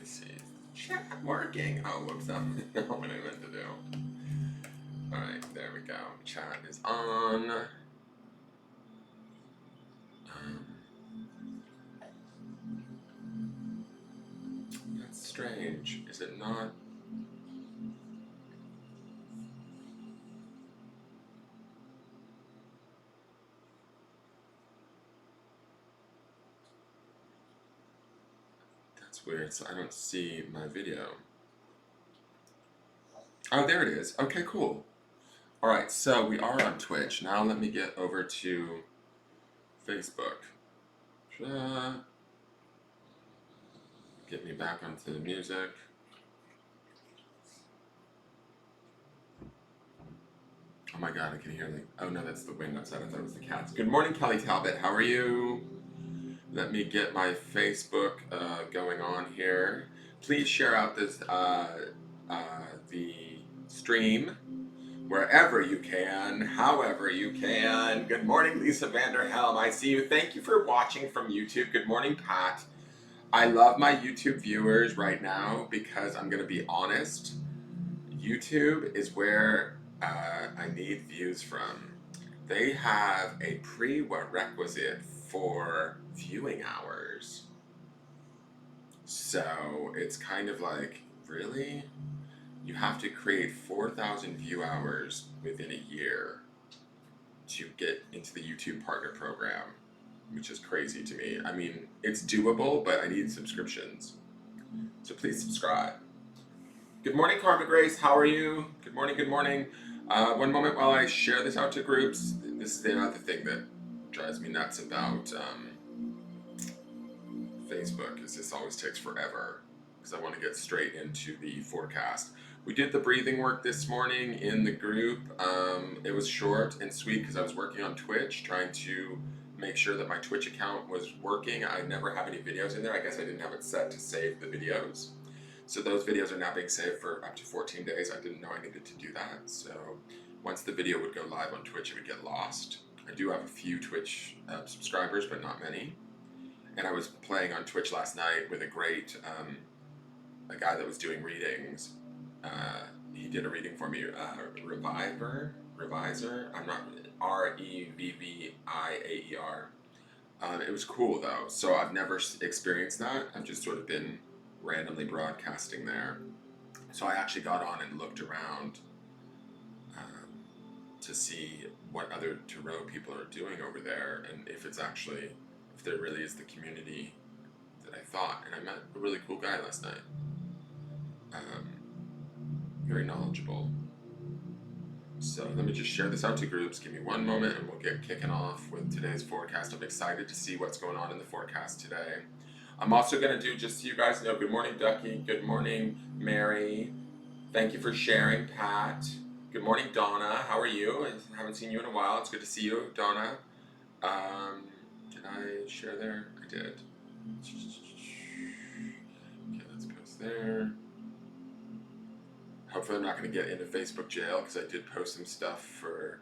see. Chat working. Oh, whoops, that's not what I meant to do. Alright, there we go. Chat is on. That's strange. Is it not? That's weird. So I don't see my video. Oh, there it is. Okay, cool. Alright, so we are on Twitch. Now let me get over to Facebook. Get me back onto the music. Oh my god, I can hear oh no, that's the wind outside. I thought it was the cats. Good morning, Kelly Talbot. How are you? Let me get my Facebook going on here. Please share out this the stream wherever you can, however you can. Good morning, Lisa Vanderhelm. I see you. Thank you for watching from YouTube. Good morning, Pat. I love my YouTube viewers right now because I'm going to be honest. YouTube is where I need views from. They have a prerequisite for viewing hours. So it's kind of like, really? You have to create 4,000 view hours within a year to get into the YouTube Partner Program, which is crazy to me. I mean, it's doable, but I need subscriptions. So please subscribe. Good morning, Karma Grace. How are you? Good morning, good morning. One moment while I share this out to groups. This is the other thing that drives me nuts about Facebook, is this always takes forever because I want to get straight into the forecast. We did the breathing work this morning in the group. It was short and sweet because I was working on Twitch, trying to make sure that my Twitch account was working. I never have any videos in there. I guess I didn't have it set to save the videos. So those videos are now being saved for up to 14 days. I didn't know I needed to do that. So once the video would go live on Twitch, it would get lost. I do have a few Twitch subscribers, but not many. And I was playing on Twitch last night with a great, a guy that was doing readings. He did a reading for me, Reviser. I'm not, Revviaer. It was cool though. So I've never experienced that. I've just sort of been randomly broadcasting there. So I actually got on and looked around to see what other Tarot people are doing over there, and if it's actually, if there really is the community that I thought. And I met a really cool guy last night. Very knowledgeable. So let me just share this out to groups. Give me one moment and we'll get kicking off with today's forecast. I'm excited to see what's going on in the forecast today. I'm also going to do, just so you guys know, good morning, Ducky. Good morning, Mary. Thank you for sharing, Pat. Good morning, Donna. How are you? I haven't seen you in a while. It's good to see you, Donna. Did I share there? I did. Okay, let's post there. Hopefully I'm not going to get into Facebook jail because I did post some stuff for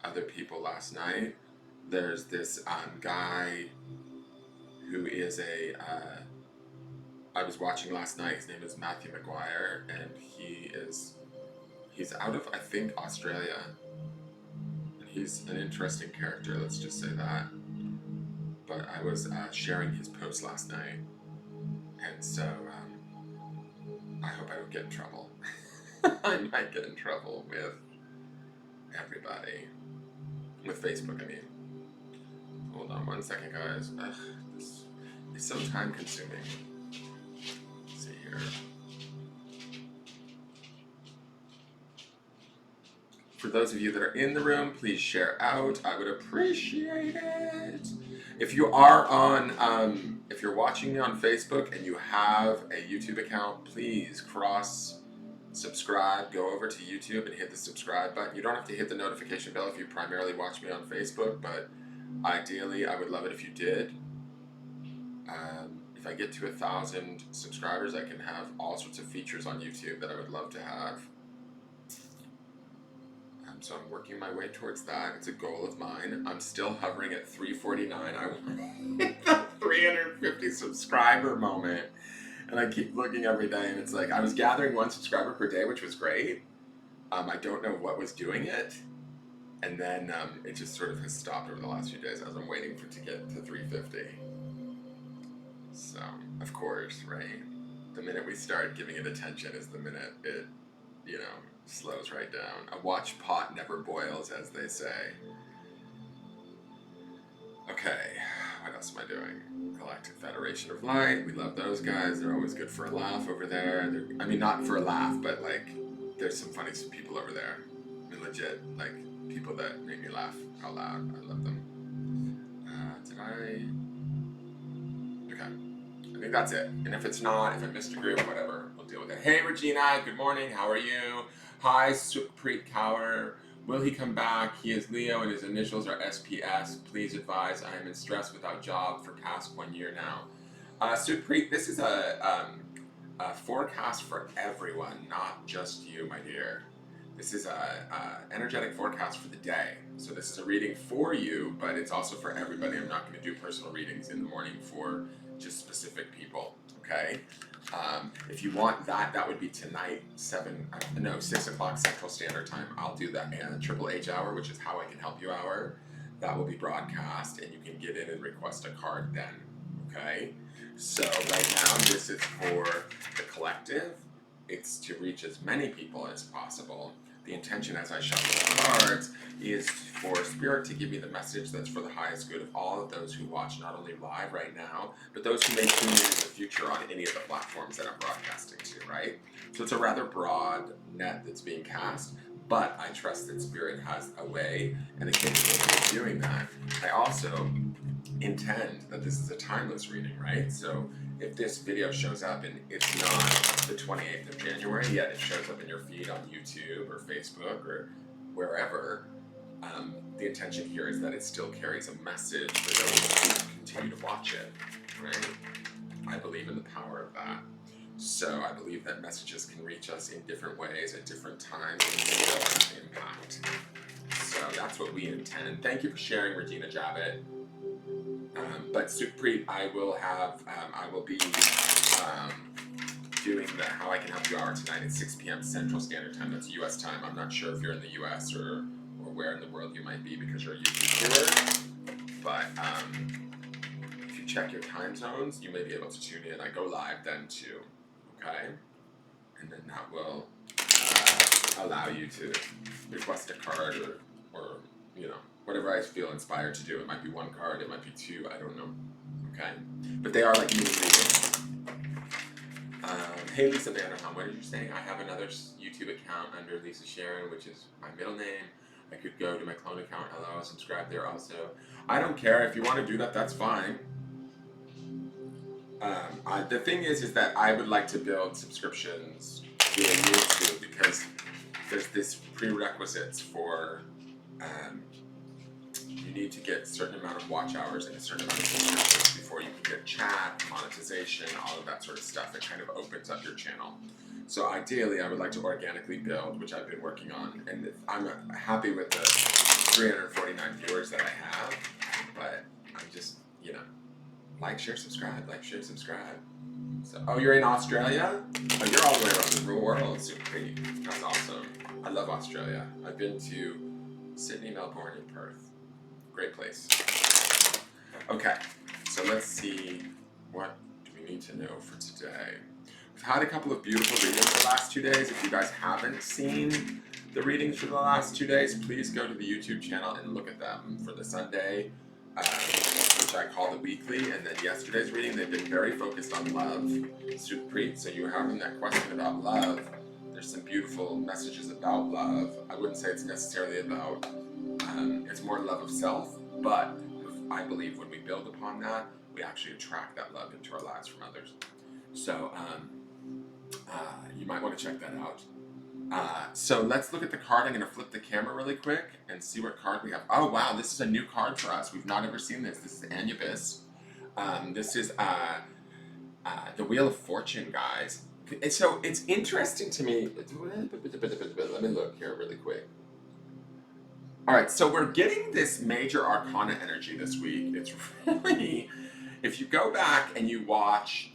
other people last night. There's this guy who is I was watching last night. His name is Matthew McGuire, and he's out of, I think, Australia. And he's an interesting character, let's just say that. But I was sharing his post last night, and so I hope I don't get in trouble. I might get in trouble with everybody. With Facebook, I mean. Hold on one second, guys. Ugh, this is so time consuming. Let's see here. For those of you that are in the room, please share out. I would appreciate it. If you are on, if you're watching me on Facebook and you have a YouTube account, please subscribe, go over to YouTube and hit the subscribe button. You don't have to hit the notification bell if you primarily watch me on Facebook, but ideally I would love it if you did. If I get to 1,000 subscribers, I can have all sorts of features on YouTube that I would love to have. So I'm working my way towards that. It's a goal of mine. I'm still hovering at 349. I want to hit the 350 subscriber moment. And I keep looking every day, and it's like I was gathering 1 subscriber per day, which was great. I don't know what was doing it, and then it just sort of has stopped over the last few days as I'm waiting for it to get to 350. So, of course, right? The minute we start giving it attention is the minute it, slows right down. A watch pot never boils, as they say. Okay, what else am I doing? Galactic Federation of Light. We love those guys. They're always good for a laugh over there. I mean, not for a laugh, but like, there's some funny people over there. I mean, legit, like, people that make me laugh out loud. I love them. Okay. I think that's it. And if it's not, if I missed a group, whatever, we'll deal with it. Hey, Regina. Good morning. How are you? Hi, Sukhpreet Kaur. Will he come back? He is Leo and his initials are SPS. Please advise. I am in stress without job for past 1 year now. Sukhpreet, this is a forecast for everyone, not just you, my dear. This is a energetic forecast for the day. So this is a reading for you, but it's also for everybody. I'm not going to do personal readings in the morning for just specific people, okay? If you want that, that would be tonight, 6 o'clock Central Standard Time. I'll do that. And Triple H hour, which is How I Can Help You hour, that will be broadcast, and you can get in and request a card then, okay? So right now, this is for the collective. It's to reach as many people as possible. The intention as I shuffle the cards is for Spirit to give me the message that's for the highest good of all of those who watch, not only live right now, but those who may tune in the future on any of the platforms that I'm broadcasting to, right? So it's a rather broad net that's being cast, but I trust that Spirit has a way and a capability of doing that. I also intend that this is a timeless reading, right? So if this video shows up and it's not the 28th of January, yet it shows up in your feed on YouTube or Facebook or wherever, the intention here is that it still carries a message for those who continue to watch it, right? I believe in the power of that. So I believe that messages can reach us in different ways at different times and still have impact. So that's what we intend. Thank you for sharing, Regina Javit. But Sukhpreet, I will be doing the How I Can Help You hour tonight at 6 p.m. Central Standard Time. That's U.S. time. I'm not sure if you're in the U.S. or where in the world you might be because you're a YouTube viewer. But if you check your time zones, you may be able to tune in. I go live then too. Okay? And then that will allow you to request a card or whatever I feel inspired to do. It might be 1 card, it might be 2, I don't know. Okay? But they are like mini readings. Hey Lisa Vanderham, what are you saying? I have another YouTube account under Lisa Sharon, which is my middle name. I could go to my clone account, hello, subscribe there also. I don't care. If you want to do that, that's fine. The thing is that I would like to build subscriptions via YouTube because there's this prerequisites for you need to get a certain amount of watch hours and a certain amount of subscriptions before you can get chat, monetization, all of that sort of stuff. It kind of opens up your channel. So ideally, I would like to organically build, which I've been working on, and I'm happy with the 349 viewers that I have, but I'm just, like, share, subscribe, So, oh, you're in Australia? Oh, you're all the way around the world. Super great. That's awesome. I love Australia. I've been to Sydney, Melbourne, and Perth. Great place. Okay, so let's see, what do we need to know for today? We've had a couple of beautiful readings the last 2 days. If you guys haven't seen the readings for the last 2 days, please go to the YouTube channel and look at them. For the Sunday, which I call the weekly, and then yesterday's reading, they've been very focused on love. Sukhpreet, so you were having that question about love. There's some beautiful messages about love. I wouldn't say it's necessarily about, it's more love of self, but I believe when we build upon that, we actually attract that love into our lives from others. So you might want to check that out. So let's look at the card. I'm going to flip the camera really quick and see what card we have. Oh wow, this is a new card for us. We've not ever seen this. This is Anubis. This is the Wheel of Fortune, guys. And so it's interesting to me. Let me look here really quick. All right, so we're getting this major arcana energy this week. It's really, if you go back and you watch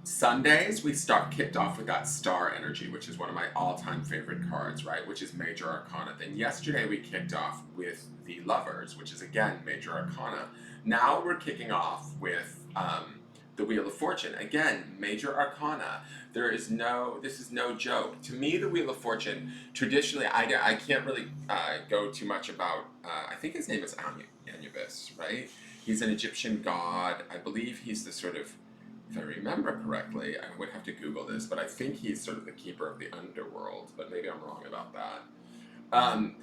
Sundays, we kicked off with that star energy, which is one of my all-time favorite cards, right? Which is Major Arcana. Then yesterday we kicked off with the Lovers, which is again Major Arcana. Now we're kicking off with the Wheel of Fortune, again Major Arcana. This is no joke. To me, the Wheel of Fortune, traditionally, I can't really go too much about. I think his name is Anubis, right? He's an Egyptian god. I believe he's the sort of, if I remember correctly, I would have to Google this, but I think he's sort of the keeper of the underworld, but maybe I'm wrong about that. Um,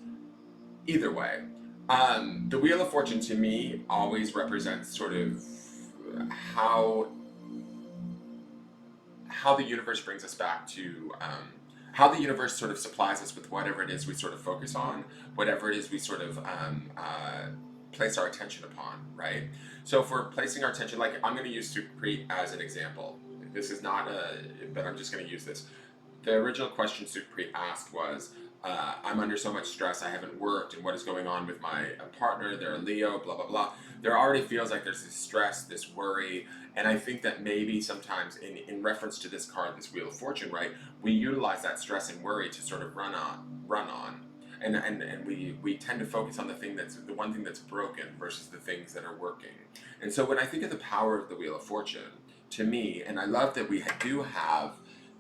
Either way, the Wheel of Fortune to me always represents sort of how how the universe brings us back to how the universe sort of supplies us with whatever it is we sort of focus on, whatever it is we sort of place our attention upon, right? So if we're placing our attention, like I'm going to use Supreet as an example. This is not but I'm just going to use this. The original question Supreet asked was, I'm under so much stress, I haven't worked, and what is going on with my partner? They're a Leo, blah, blah, blah. There already feels like there's this stress, this worry, and I think that maybe sometimes in reference to this card, this Wheel of Fortune, right, we utilize that stress and worry to sort of run on. And we tend to focus on the one thing that's broken versus the things that are working. And so when I think of the power of the Wheel of Fortune, to me, and I love that we do have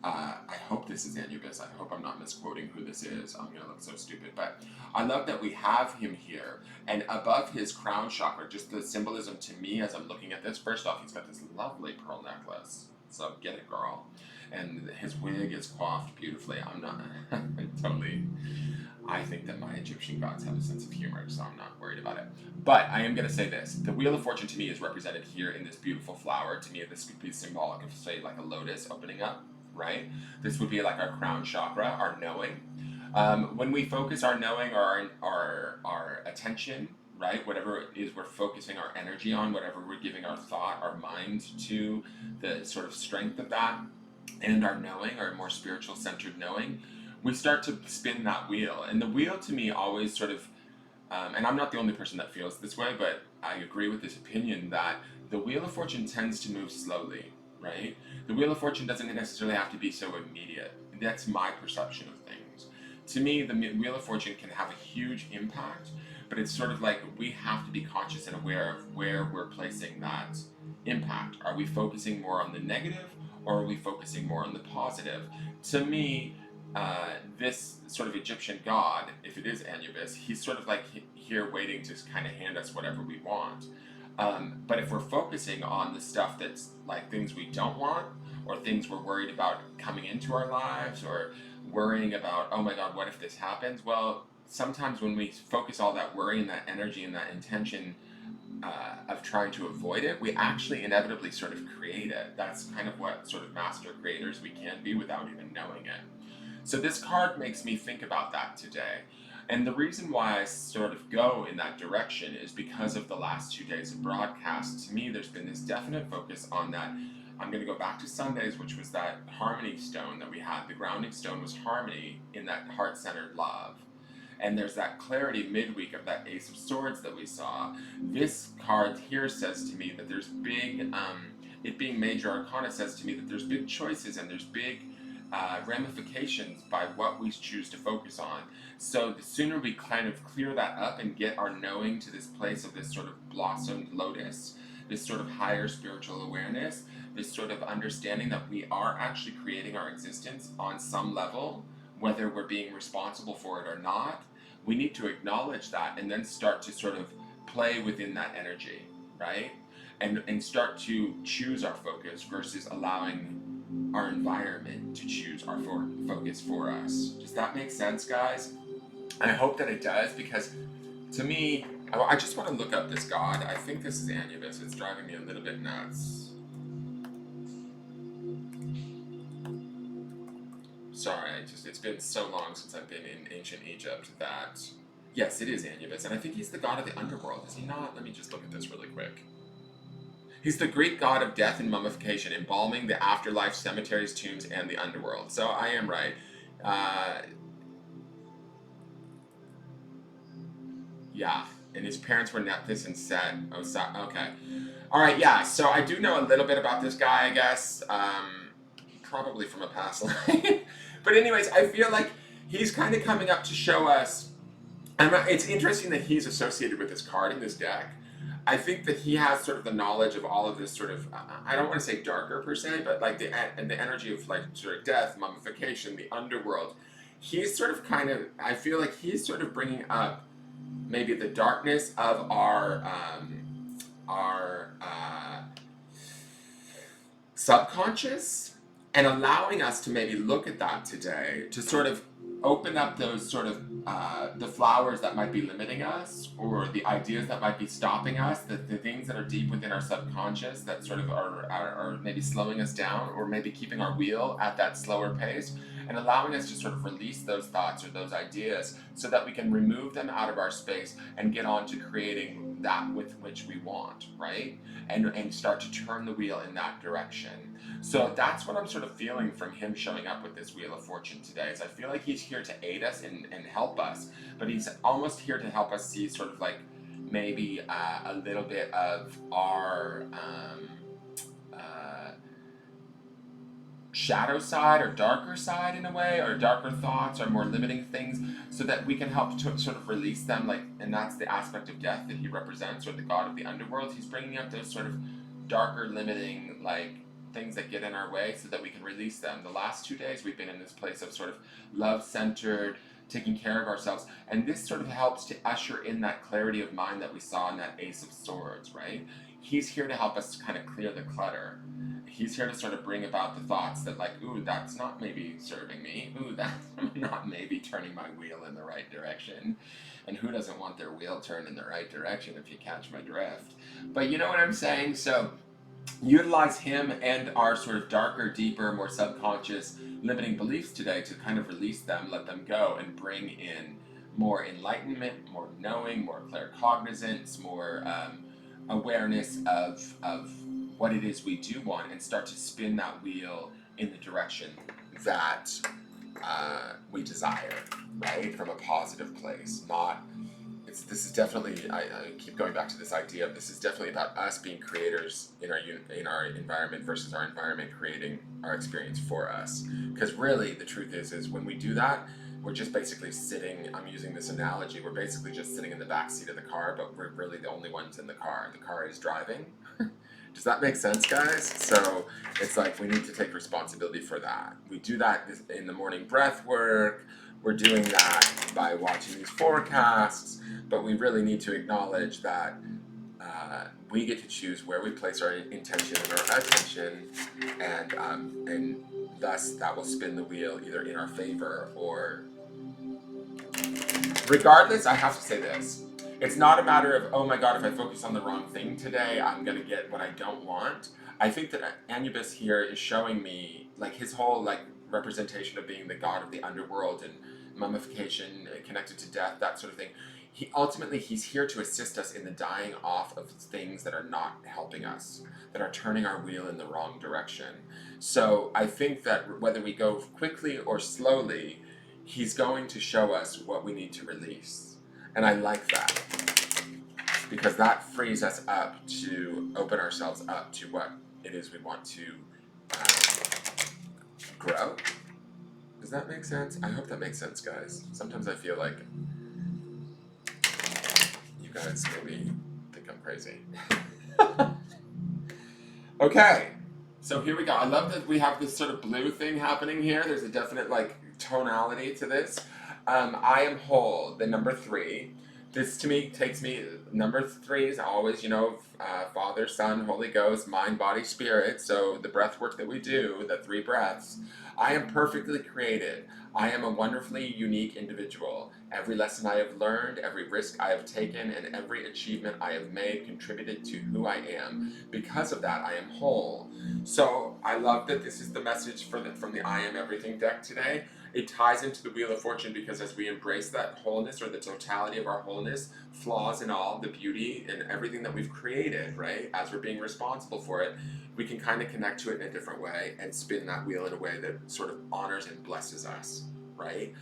I hope this is Anubis. I hope I'm not misquoting who this is. I'm going to look so stupid. But I love that we have him here. And above his crown chakra, just the symbolism to me as I'm looking at this, first off, he's got this lovely pearl necklace. So get it, girl. And his wig is coiffed beautifully. I'm not totally. I think that my Egyptian gods have a sense of humor, so I'm not worried about it. But I am going to say this. The Wheel of Fortune to me is represented here in this beautiful flower. To me, this could be symbolic of, say, like a lotus opening up, right? This would be like our crown chakra, our knowing. When we focus our knowing or our attention, right? Whatever it is we're focusing our energy on, whatever we're giving our thought, our mind to, the sort of strength of that, and our knowing, our more spiritual centered knowing, we start to spin that wheel. And the wheel to me always sort of, and I'm not the only person that feels this way, but I agree with this opinion that the Wheel of Fortune tends to move slowly, right? The Wheel of Fortune doesn't necessarily have to be so immediate. That's my perception of things. To me, the Wheel of Fortune can have a huge impact, but it's sort of like we have to be conscious and aware of where we're placing that impact. Are we focusing more on the negative, or are we focusing more on the positive? To me, this sort of Egyptian god, if it is Anubis, he's sort of like here waiting to kind of hand us whatever we want. But if we're focusing on the stuff that's like things we don't want, or things we're worried about coming into our lives, or worrying about, oh my god, what if this happens? Well, sometimes when we focus all that worry and that energy and that intention of trying to avoid it, we actually inevitably sort of create it. That's kind of what sort of master creators we can be without even knowing it. So this card makes me think about that today. And the reason why I sort of go in that direction is because of the last 2 days of broadcast. To me, there's been this definite focus on that. I'm going to go back to Sundays, which was that harmony stone that we had. The grounding stone was harmony in that heart-centered love. And there's that clarity midweek of that Ace of Swords that we saw. This card here says to me that there's big, it being Major Arcana says to me that there's big choices and there's big ramifications by what we choose to focus on. So the sooner we kind of clear that up and get our knowing to this place of this sort of blossomed lotus, this sort of higher spiritual awareness, this sort of understanding that we are actually creating our existence on some level, whether we're being responsible for it or not, we need to acknowledge that and then start to sort of play within that energy, right? And start to choose our focus versus allowing our environment to choose our focus for us. Does that make sense, guys? I hope that it does, because to me, I just want to look up this god. I think this is Anubis. It's driving me a little bit nuts. Sorry, it's been so long since I've been in ancient Egypt that, yes, it is Anubis, and I think he's the god of the underworld, is he not? Let me just look at this really quick. He's the Greek god of death and mummification, embalming the afterlife, cemeteries, tombs, and the underworld. So I am right. Yeah, and his parents were Nephthys and Set. Okay. All right, yeah. So I do know a little bit about this guy, I guess, probably from a past life. But anyways, I feel like he's kind of coming up to show us. And it's interesting that he's associated with this card in this deck. I think that he has sort of the knowledge of all of this sort of, I don't want to say darker per se, but like and the energy of like sort of death, mummification, the underworld. He's sort of kind of, I feel like he's sort of bringing up maybe the darkness of our subconscious, and allowing us to maybe look at that today to sort of open up those sort of the flowers that might be limiting us, or the ideas that might be stopping us, the things that are deep within our subconscious that sort of are maybe slowing us down, or maybe keeping our wheel at that slower pace, and allowing us to sort of release those thoughts or those ideas so that we can remove them out of our space and get on to creating that with which we want, right? And start to turn the wheel in that direction. So that's what I'm sort of feeling from him showing up with this Wheel of Fortune today. Is I feel like he's here to aid us and help us, but he's almost here to help us see sort of like maybe a little bit of our shadow side or darker side in a way, or darker thoughts or more limiting things, so that we can help to sort of release them. Like, and that's the aspect of death that he represents, or the god of the underworld. He's bringing up those sort of darker, limiting, like things that get in our way, so that we can release them. The last 2 days we've been in this place of sort of love-centered, taking care of ourselves, and this sort of helps to usher in that clarity of mind that we saw in that Ace of Swords, right? He's here to help us kind of clear the clutter. He's here to sort of bring about the thoughts that, like, ooh, that's not maybe serving me. Ooh, that's not maybe turning my wheel in the right direction. And who doesn't want their wheel turned in the right direction, if you catch my drift? But you know what I'm saying? So utilize him and our sort of darker, deeper, more subconscious limiting beliefs today to kind of release them, let them go, and bring in more enlightenment, more knowing, more claircognizance, more awareness of what it is we do want, and start to spin that wheel in the direction that we desire, right? From a positive place. Not, this is definitely, I keep going back to this idea of, this is definitely about us being creators in our environment versus our environment creating our experience for us. Because really, the truth is when we do that, we're just basically sitting, I'm using this analogy, we're basically just sitting in the back seat of the car, but we're really the only ones in the car. The car is driving. Does that make sense, guys? So it's like we need to take responsibility for that. We do that in the morning breath work. We're doing that by watching these forecasts, but we really need to acknowledge that we get to choose where we place our intention and our attention, and thus that will spin the wheel either in our favor or. Regardless, I have to say this. It's not a matter of, oh my god, if I focus on the wrong thing today, I'm going to get what I don't want. I think that Anubis here is showing me, like, his whole, like, representation of being the god of the underworld and mummification connected to death, that sort of thing. He's here to assist us in the dying off of things that are not helping us, that are turning our wheel in the wrong direction. So I think that whether we go quickly or slowly, he's going to show us what we need to release. And I like that, because that frees us up to open ourselves up to what it is we want to grow. Does that make sense? I hope that makes sense, guys. Sometimes I feel like you guys maybe think I'm crazy. Okay, so here we go. I love that we have this sort of blue thing happening here. There's a definite, like, tonality to this. I am whole, the number 3. This to me takes me, number 3 is always, Father, Son, Holy Ghost, mind, body, spirit. So the breath work that we do, the 3 breaths. I am perfectly created. I am a wonderfully unique individual. Every lesson I have learned, every risk I have taken, and every achievement I have made contributed to who I am. Because of that, I am whole. So I love that this is the message from the I Am Everything deck today. It ties into the Wheel of Fortune, because as we embrace that wholeness, or the totality of our wholeness, flaws and all, the beauty and everything that we've created, right, as we're being responsible for it, we can kind of connect to it in a different way and spin that wheel in a way that sort of honors and blesses us, right?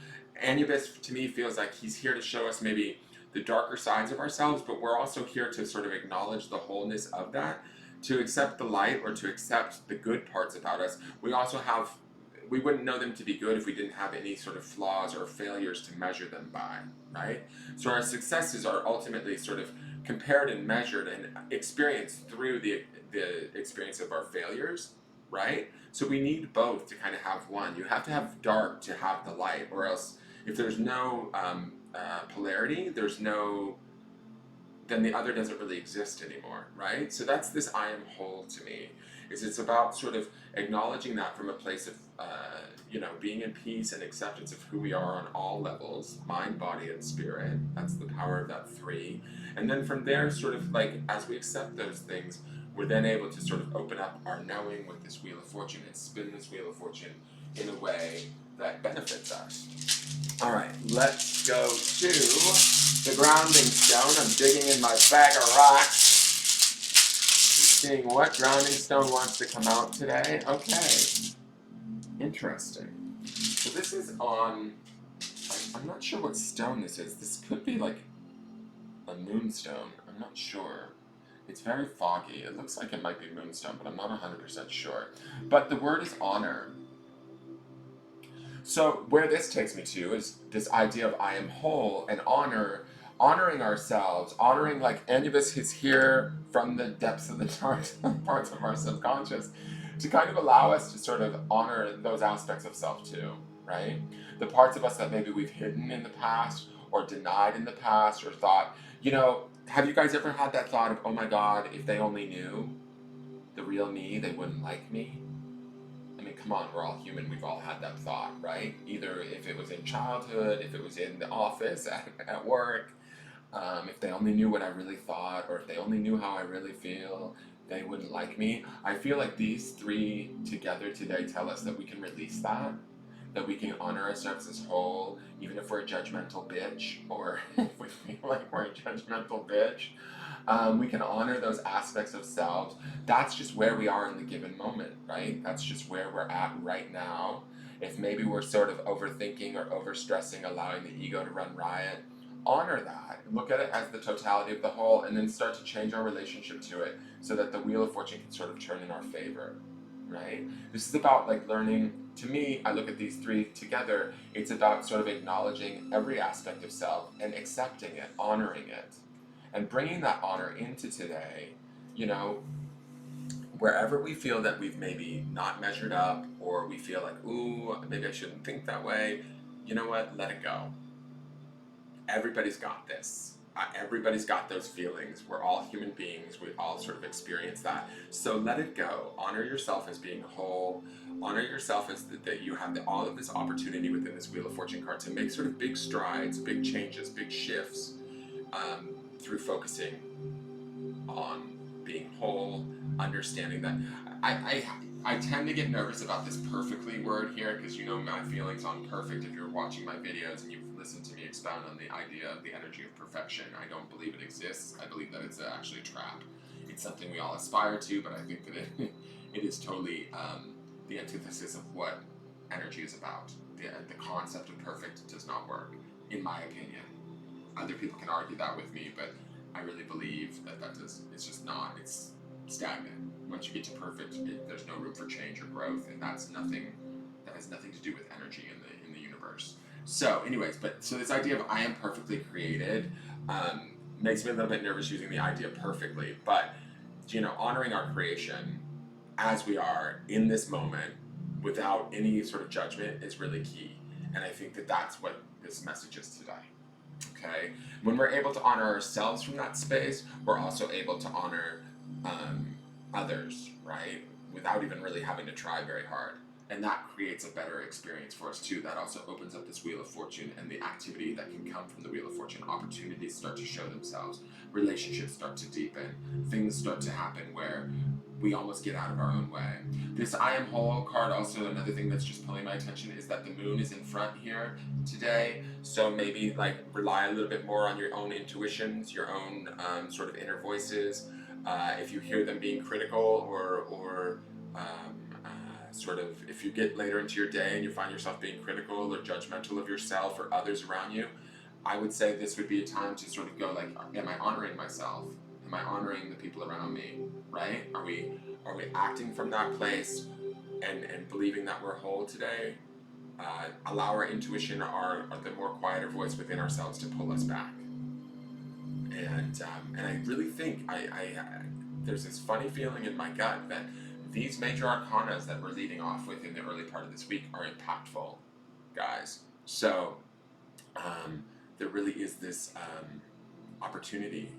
Anubis, to me, feels like he's here to show us maybe the darker sides of ourselves, but we're also here to sort of acknowledge the wholeness of that, to accept the light or to accept the good parts about us. We wouldn't know them to be good if we didn't have any sort of flaws or failures to measure them by, right? So our successes are ultimately sort of compared and measured and experienced through the experience of our failures, right? So we need both to kind of have one. You have to have dark to have the light, or else if there's no polarity, then the other doesn't really exist anymore, right? So that's this I am whole to me. It's about sort of acknowledging that from a place of being in peace and acceptance of who we are on all levels, mind, body, and spirit. That's the power of that three. And then from there, sort of like as we accept those things, we're then able to sort of open up our knowing with this wheel of fortune and spin this wheel of fortune in a way that benefits us. All right, let's go to the grounding stone. I'm digging in my bag of rocks and seeing what grounding stone wants to come out today. Okay, interesting. So this is on, I'm not sure what stone this is. This could be like a moonstone. I'm not sure. It's very foggy. It looks like it might be moonstone, but I'm not 100% sure. But the word is honor. So where this takes me to is this idea of I am whole and honoring ourselves, honoring like any of us is here from the depths of the parts of our subconscious to kind of allow us to sort of honor those aspects of self too, right? The parts of us that maybe we've hidden in the past or denied in the past or thought, have you guys ever had that thought of, oh my God, if they only knew the real me, they wouldn't like me? I mean, come on, we're all human. We've all had that thought, right? Either if it was in childhood, if it was in the office, at work, if they only knew what I really thought, or if they only knew how I really feel, they wouldn't like me. I feel like these three together today tell us that we can release that we can honor ourselves as whole, even if we're a judgmental bitch, or if we feel like we're a judgmental bitch. We can honor those aspects of selves. That's just where we are in the given moment, right? That's just where we're at right now. If maybe we're sort of overthinking or overstressing, allowing the ego to run riot, honor that. Look at it as the totality of the whole, and then start to change our relationship to it so that the wheel of fortune can sort of turn in our favor, right? This is about like learning. To me, I look at these three together. It's about sort of acknowledging every aspect of self and accepting it, honoring it, and bringing that honor into today, wherever we feel that we've maybe not measured up, or we feel like, ooh, maybe I shouldn't think that way, you know what, let it go. Everybody's got this. Everybody's got those feelings. We're all human beings. We all sort of experience that. So let it go. Honor yourself as being whole. Honor yourself as that you have all of this opportunity within this Wheel of Fortune card to make sort of big strides, big changes, big shifts, through focusing on being whole, understanding that I tend to get nervous about this perfectly word here because my feelings on perfect. If you're watching my videos and you've listened to me expound on the idea of the energy of perfection, I don't believe it exists. I believe that it's actually a trap. It's something we all aspire to, but I think that it is totally the antithesis of what energy is about. The concept of perfect does not work, in my opinion. Other people can argue that with me, but I really believe it's just not. It's stagnant. Once you get to perfect, there's no room for change or growth, and that has nothing to do with energy in the universe. So, anyways, so this idea of I am perfectly created makes me a little bit nervous using the idea perfectly, but honoring our creation as we are in this moment without any sort of judgment is really key, and I think that that's what this message is today. Okay, when we're able to honor ourselves from that space, we're also able to honor others, right? Without even really having to try very hard. And that creates a better experience for us too. That also opens up this Wheel of Fortune and the activity that can come from the Wheel of Fortune. Opportunities start to show themselves. Relationships start to deepen. Things start to happen where we almost get out of our own way. This I Am Whole card, also another thing that's just pulling my attention is that the moon is in front here today. So maybe like rely a little bit more on your own intuitions, your own sort of inner voices. If you hear them being critical or sort of, if you get later into your day and you find yourself being critical or judgmental of yourself or others around you, I would say this would be a time to sort of go like, am I honoring myself? Am I honoring the people around me? right? Are we acting from that place and believing that we're whole today? Allow our intuition, or the more quieter voice within ourselves, to pull us back. And I really think there's this funny feeling in my gut that these major arcanas that we're leading off with in the early part of this week are impactful, guys. So there really is this opportunity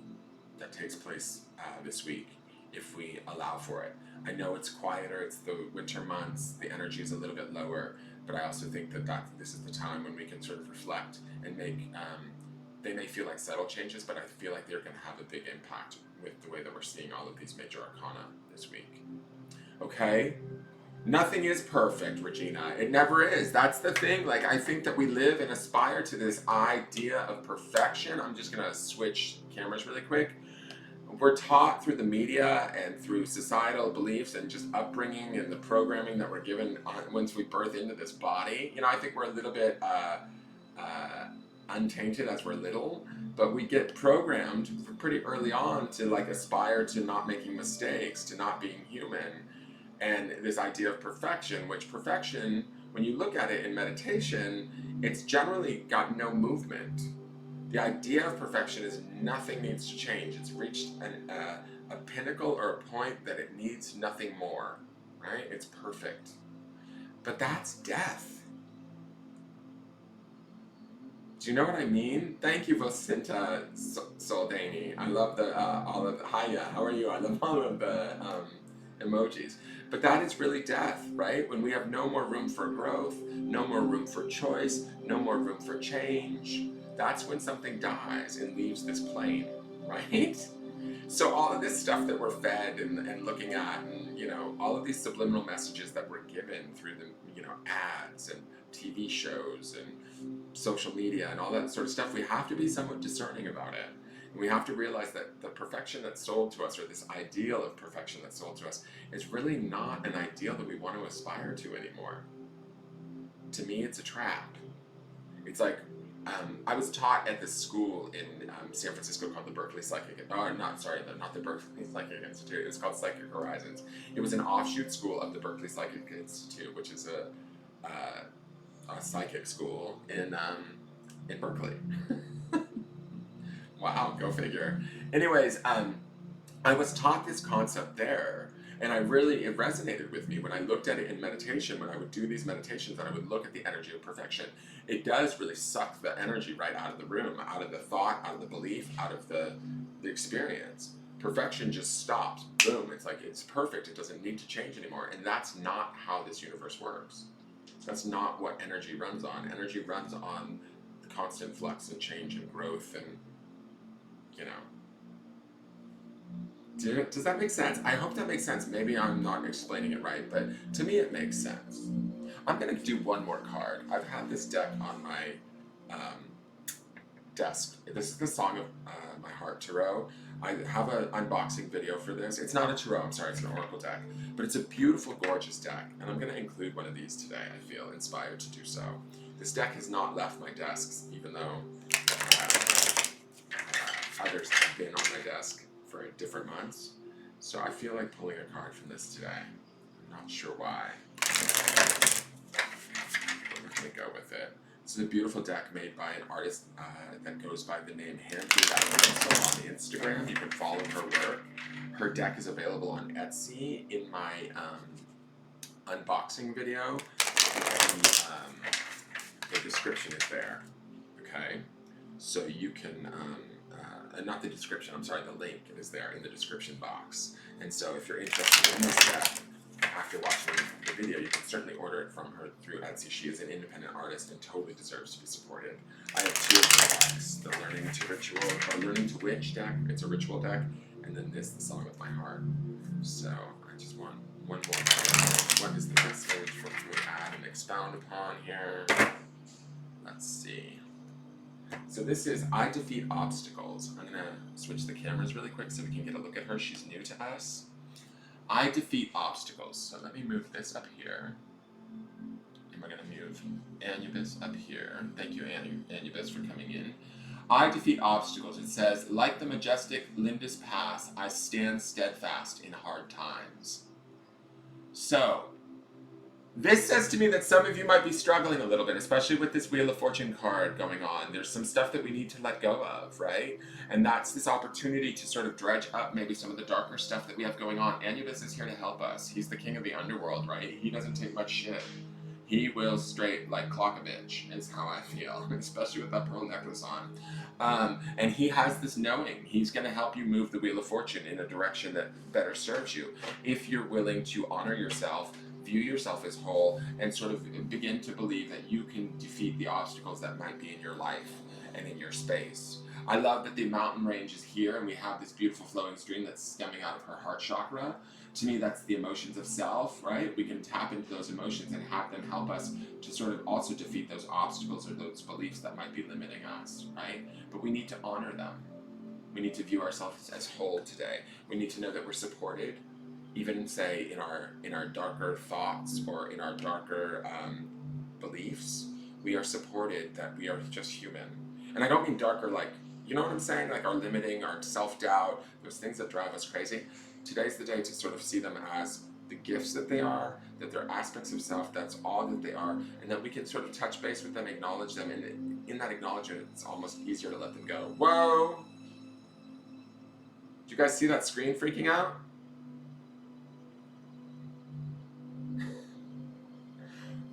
that takes place this week if we allow for it. I know it's quieter, it's the winter months, the energy is a little bit lower, but I also think that this is the time when we can sort of reflect and make, they may feel like subtle changes, but I feel like they're going to have a big impact with the way that we're seeing all of these major arcana this week. Okay? Nothing is perfect, Regina. It never is. That's the thing. Like, I think that we live and aspire to this idea of perfection. I'm just going to switch cameras really quick. We're taught through the media and through societal beliefs and just upbringing and the programming that we're given once we birth into this body. You know, I think we're a little bit untainted as we're little, but we get programmed pretty early on to like aspire to not making mistakes, to not being human. And this idea of perfection, which perfection, when you look at it in meditation, it's generally got no movement. The idea of perfection is nothing needs to change. It's reached a pinnacle or a point that it needs nothing more, right? It's perfect. But that's death. Do you know what I mean? Thank you, Vasinta Soldani. I love the all of the, hiya, how are you? I love all of the emojis. But that is really death, right? When we have no more room for growth, no more room for choice, no more room for change, that's when something dies and leaves this plane, right? So all of this stuff that we're fed and looking at, and you know, all of these subliminal messages that we're given through the, you know, ads and TV shows and social media and all that sort of stuff, we have to be somewhat discerning about it. And we have to realize that the perfection that's sold to us, or this ideal of perfection that's sold to us, is really not an ideal that we want to aspire to anymore. To me, it's a trap. It's like, I was taught at this school in San Francisco called the Berkeley Psychic, not the Berkeley Psychic Institute, it was called Psychic Horizons. It was an offshoot school of the Berkeley Psychic Institute, which is a psychic school in Berkeley. Wow, go figure. Anyways, I was taught this concept there, and it resonated with me when I looked at it in meditation. When I would do these meditations and I would look at the energy of perfection, it does really suck the energy right out of the room, out of the thought, out of the belief, out of the experience. Perfection just stops. Boom. It's like, it's perfect. It doesn't need to change anymore. And that's not how this universe works. That's not what energy runs on. Energy runs on constant flux and change and growth and, you know. Does that make sense? I hope that makes sense. Maybe I'm not explaining it right, but to me it makes sense. I'm going to do one more card. I've had this deck on my desk. This is the Song of My Heart Tarot. I have an unboxing video for this. It's not a tarot, I'm sorry, it's an oracle deck. But it's a beautiful, gorgeous deck. And I'm going to include one of these today. I feel inspired to do so. This deck has not left my desks, even though others have been on my desk for different months. So I feel like pulling a card from this today. I'm not sure why. But we're going to go with it. This is a beautiful deck made by an artist that goes by the name Handy on Instagram. You can follow her work. Her deck is available on Etsy. In my unboxing video, the description is there. Okay? So you can, not the description, I'm sorry, the link is there in the description box. And so if you're interested in this deck, after watching the video, you can certainly order it from her through Etsy. She is an independent artist and totally deserves to be supported. I have two of her decks, the Learning to Witch deck, it's a ritual deck, and then this, the Song of My Heart. So I just want one more card. What is the message? What can we add and expound upon here? Let's see. So this is I Defeat Obstacles. I'm going to switch the cameras really quick so we can get a look at her. She's new to us. I defeat obstacles. So let me move this up here. And we're going to move Anubis up here. Thank you, Anubis, for coming in. I defeat obstacles. It says, like the majestic Lindis Pass, I stand steadfast in hard times. So, this says to me that some of you might be struggling a little bit, especially with this Wheel of Fortune card going on. There's some stuff that we need to let go of, right? And that's this opportunity to sort of dredge up maybe some of the darker stuff that we have going on. Anubis is here to help us. He's the king of the underworld, right? He doesn't take much shit. He will straight like clock a bitch, is how I feel, especially with that pearl necklace on. And he has this knowing. He's going to help you move the Wheel of Fortune in a direction that better serves you. If you're willing to honor yourself, view yourself as whole, and sort of begin to believe that you can defeat the obstacles that might be in your life and in your space. I love that the mountain range is here and we have this beautiful flowing stream that's stemming out of her heart chakra. To me, that's the emotions of self, right? We can tap into those emotions and have them help us to sort of also defeat those obstacles or those beliefs that might be limiting us, right? But we need to honor them. We need to view ourselves as whole today. We need to know that we're supported, even say in our darker thoughts or in our darker beliefs. We are supported that we are just human. And I don't mean darker like, you know what I'm saying? Like our limiting, our self-doubt, those things that drive us crazy. Today's the day to sort of see them as the gifts that they are, that they're aspects of self, that's all that they are, and that we can sort of touch base with them, acknowledge them, and in that acknowledgement, it's almost easier to let them go. Whoa! Did you guys see that screen freaking out?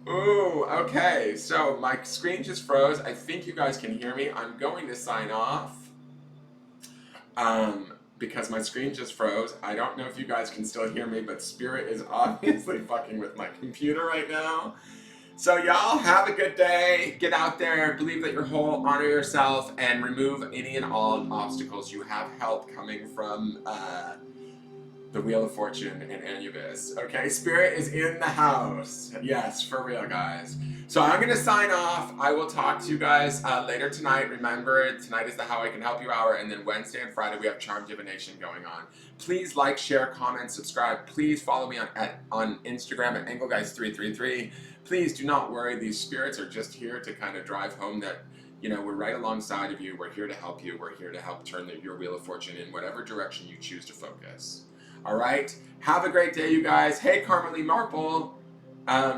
Ooh, okay, so my screen just froze. I think you guys can hear me. I'm going to sign off. Because my screen just froze. I don't know if you guys can still hear me, but Spirit is obviously fucking with my computer right now. So y'all have a good day. Get out there, believe that you're whole, honor yourself, and remove any and all obstacles. You have help coming from the Wheel of Fortune and Anubis. Okay, Spirit is in the house. Yes, for real, guys. So I'm going to sign off. I will talk to you guys later tonight. Remember, tonight is the How I Can Help You Hour, and then Wednesday and Friday we have Charm Divination going on. Please like, share, comment, subscribe. Please follow me on Instagram at Engelgeist333. Please do not worry. These spirits are just here to kind of drive home that, you know, we're right alongside of you. We're here to help you. We're here to help turn your Wheel of Fortune in whatever direction you choose to focus. All right? Have a great day, you guys. Hey, Carmelie Marple.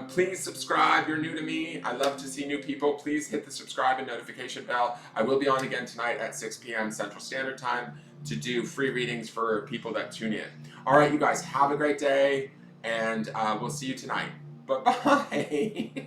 Please subscribe. You're new to me. I love to see new people. Please hit the subscribe and notification bell. I will be on again tonight at 6 p.m. Central Standard Time to do free readings for people that tune in. All right, you guys, have a great day, and we'll see you tonight. Bye-bye.